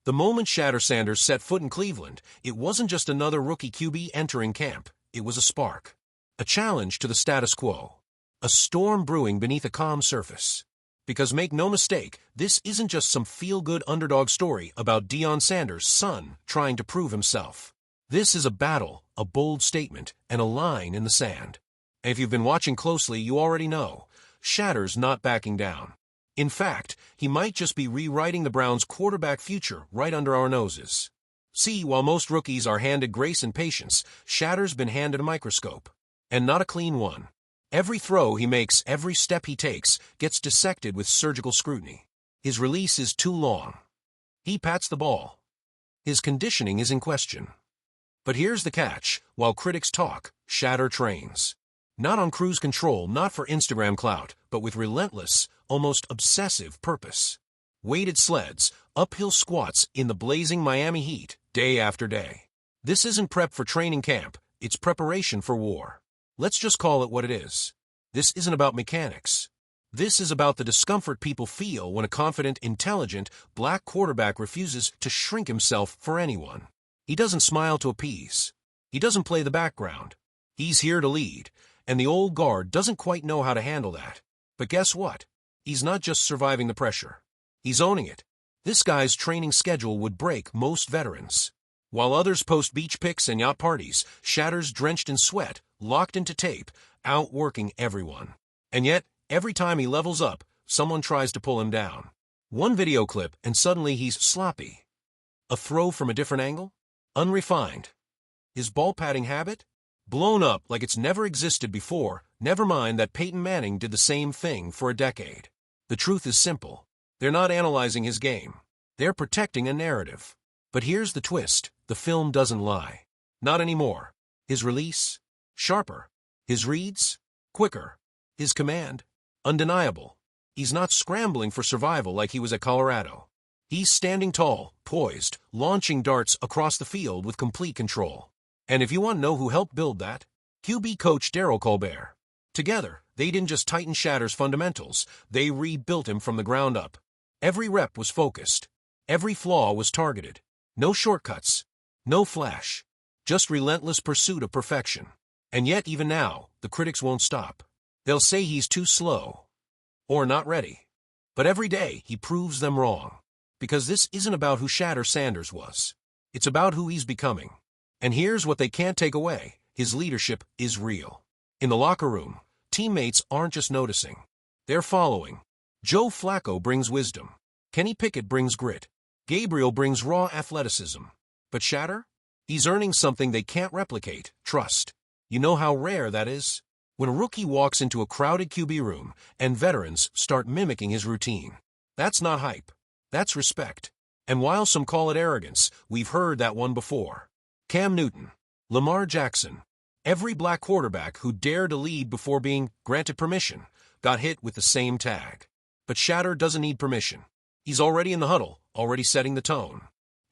The moment Shedeur Sanders set foot in Cleveland, it wasn't just another rookie QB entering camp. It was a spark. A challenge to the status quo. A storm brewing beneath a calm surface. Because make no mistake, this isn't just some feel-good underdog story about Deion Sanders' son trying to prove himself. This is a battle, a bold statement, and a line in the sand. And if you've been watching closely, you already know, Shedeur's not backing down. In fact, he might just be rewriting the Browns' quarterback future right under our noses. See, while most rookies are handed grace and patience, Shedeur's been handed a microscope. And not a clean one. Every throw he makes, every step he takes, gets dissected with surgical scrutiny. His release is too long. He pats the ball. His conditioning is in question. But here's the catch. While critics talk, Shedeur trains. Not on cruise control, not for Instagram clout, but with relentless, almost obsessive purpose. Weighted sleds, uphill squats in the blazing Miami heat, day after day. This isn't prep for training camp, it's preparation for war. Let's just call it what it is. This isn't about mechanics. This is about the discomfort people feel when a confident, intelligent, black quarterback refuses to shrink himself for anyone. He doesn't smile to appease. He doesn't play the background. He's here to lead, and the old guard doesn't quite know how to handle that. But guess what? He's not just surviving the pressure. He's owning it. This guy's training schedule would break most veterans. While others post beach pics and yacht parties, Shedeur's drenched in sweat, locked into tape, outworking everyone. And yet, every time he levels up, someone tries to pull him down. One video clip and suddenly he's sloppy. A throw from a different angle? Unrefined. His ball-patting habit? Blown up like it's never existed before, never mind that Peyton Manning did the same thing for a decade. The truth is simple. They're not analyzing his game. They're protecting a narrative. But here's the twist. The film doesn't lie. Not anymore. His release? Sharper. His reads? Quicker. His command? Undeniable. He's not scrambling for survival like he was at Colorado. He's standing tall, poised, launching darts across the field with complete control. And if you want to know who helped build that, QB coach Darryl Colbert. Together, they didn't just tighten Shedeur's fundamentals, they rebuilt him from the ground up. Every rep was focused. Every flaw was targeted. No shortcuts. No flash. Just relentless pursuit of perfection. And yet, even now, the critics won't stop. They'll say he's too slow. Or not ready. But every day, he proves them wrong. Because this isn't about who Shedeur Sanders was. It's about who he's becoming. And here's what they can't take away. His leadership is real. In the locker room, teammates aren't just noticing. They're following. Joe Flacco brings wisdom. Kenny Pickett brings grit. Gabriel brings raw athleticism. But Shedeur? He's earning something they can't replicate, trust. You know how rare that is? When a rookie walks into a crowded QB room and veterans start mimicking his routine. That's not hype. That's respect. And while some call it arrogance, we've heard that one before. Cam Newton, Lamar Jackson, every black quarterback who dared to lead before being granted permission got hit with the same tag. But Shedeur doesn't need permission. He's already in the huddle, already setting the tone.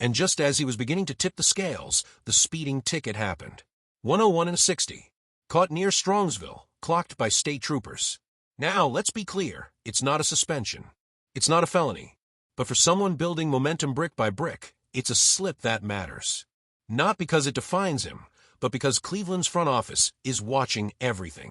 And just as he was beginning to tip the scales, the speeding ticket happened. 101 and a 60. Caught near Strongsville, clocked by state troopers. Now, let's be clear, it's not a suspension. It's not a felony. But for someone building momentum brick by brick, it's a slip that matters. Not because it defines him, but because Cleveland's front office is watching everything.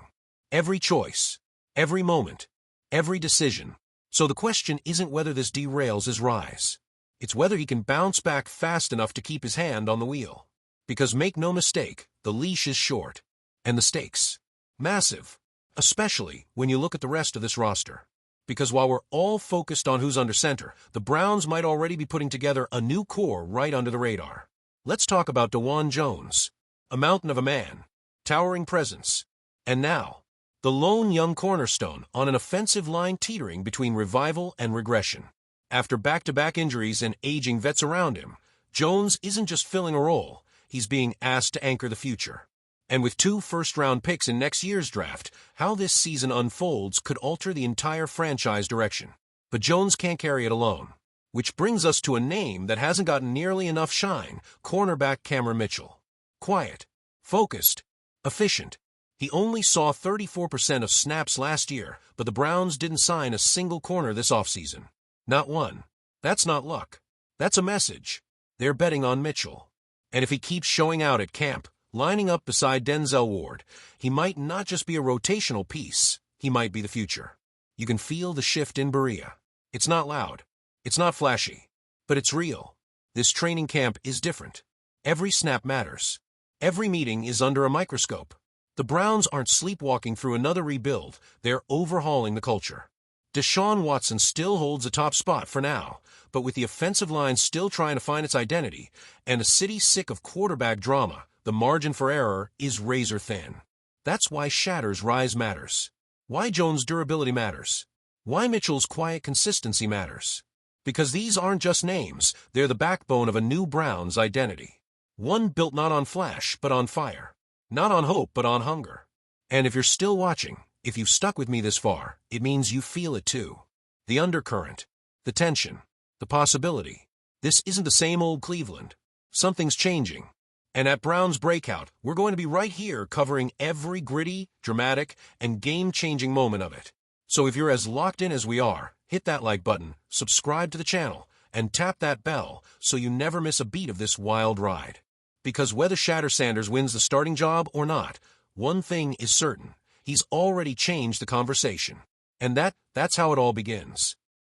Every choice, every moment, every decision. So the question isn't whether this derails his rise. It's whether he can bounce back fast enough to keep his hand on the wheel. Because make no mistake, the leash is short. And the stakes? Massive. Especially when you look at the rest of this roster. Because while we're all focused on who's under center, the Browns might already be putting together a new core right under the radar. Let's talk about DeJuan Jones. A mountain of a man. Towering presence. And now, the lone young cornerstone on an offensive line teetering between revival and regression. After back-to-back injuries and aging vets around him, Jones isn't just filling a role, he's being asked to anchor the future. And with 2 first-round picks in next year's draft, how this season unfolds could alter the entire franchise direction. But Jones can't carry it alone. Which brings us to a name that hasn't gotten nearly enough shine, cornerback Cameron Mitchell. Quiet, focused, efficient. He only saw 34% of snaps last year, but the Browns didn't sign a single corner this offseason. Not one. That's not luck. That's a message. They're betting on Mitchell. And if he keeps showing out at camp, lining up beside Denzel Ward, he might not just be a rotational piece, he might be the future. You can feel the shift in Berea. It's not loud. It's not flashy. But it's real. This training camp is different. Every snap matters. Every meeting is under a microscope. The Browns aren't sleepwalking through another rebuild, they're overhauling the culture. Deshaun Watson still holds a top spot for now, but with the offensive line still trying to find its identity, and a city sick of quarterback drama, the margin for error is razor thin. That's why Shedeur's rise matters. Why Jones' durability matters. Why Mitchell's quiet consistency matters. Because these aren't just names, they're the backbone of a new Browns identity. One built not on flash, but on fire. Not on hope, but on hunger. And if you're still watching, if you've stuck with me this far, it means you feel it too. The undercurrent, the tension, the possibility. This isn't the same old Cleveland. Something's changing. And at Browns Breakout, we're going to be right here covering every gritty, dramatic, and game-changing moment of it. So if you're as locked in as we are, hit that like button, subscribe to the channel, and tap that bell so you never miss a beat of this wild ride. Because whether Shedeur Sanders wins the starting job or not, one thing is certain. He's already changed the conversation. And that's how it all begins.